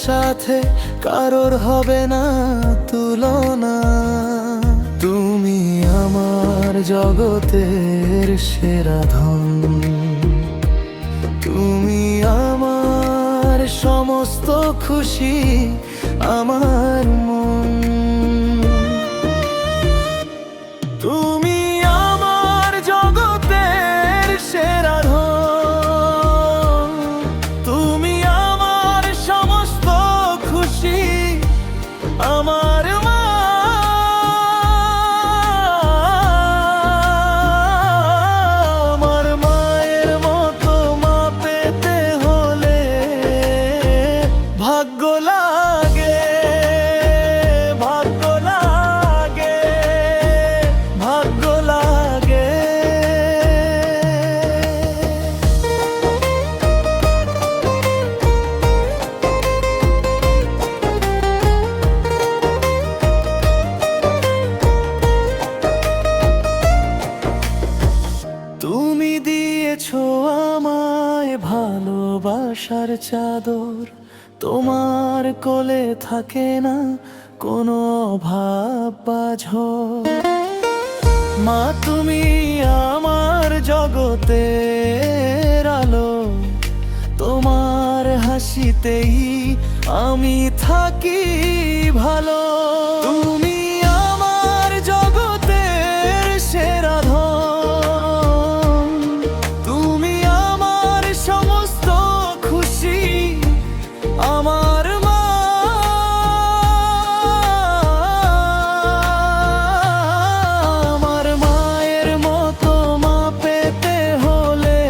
সাথে কারোর হবে না তুলনা। তুমি আমার জগতের সেরা ধন, তুমি আমার সমস্ত খুশি, আমার মন। তুমি আমার জগতের সেরা ধন, তুমি আমার সমস্ত খুশি, আমার মা। আমার মায়ের মতো মা পেতে হলে ভাগ্য লাগে, ভাগ্য লাগে, ভাগ্য লাগে। তুমি দিয়েছো আমায় ভালোবাসার চাদর, তোমার কোলে থাকে না কোনো অভাব বা ঝড়। মা তুমি আমার জগতের আলো, তোমার হাসিতেই আমি থাকি ভালো। তুমি আমার জগতের সেরা ধন, তুমি আমার সমস্ত খুশি, আমার মা। আমার মায়ের মতো মা পেতে হলে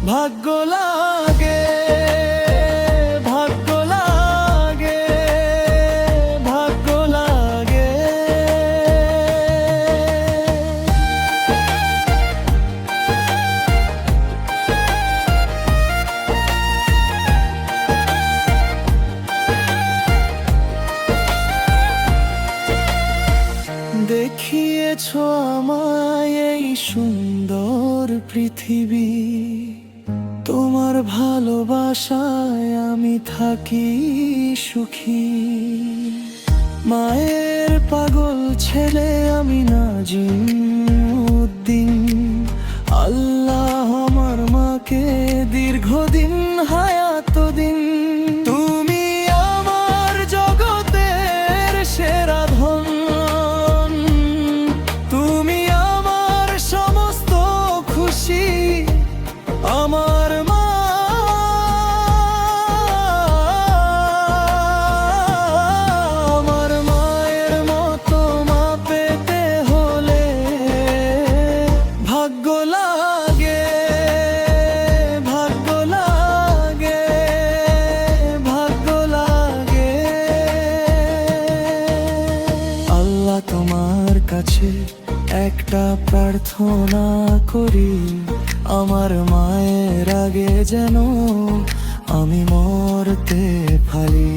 ভাগ্য লাগে, ভাগ্য লাগে, ভাগ্য লাগে। দেখিয়েছো আমায় এই সুন্দর পৃথিবী, তোমার ভালোবাসায় আমি থাকি সুখী। মায়ের পাগল ছেলে আমি নাজিমউদ্দিন, আল্লাহ আমার মাকে দীর্ঘদিন হায়াত দিন। তুমি আমার জগতের সেরা ধন, তুমি আমার সমস্ত খুশি, আমার মা। আমার মায়ের মতো মা পেতে হলে ভাগ্য লাগে, ভাগ্য লাগে, ভাগ্য লাগে। আল্লাহ তোমার কাছে একটা প্রার্থনা করি, আমার মায়ের আগে যেন আমি মরতে পারি।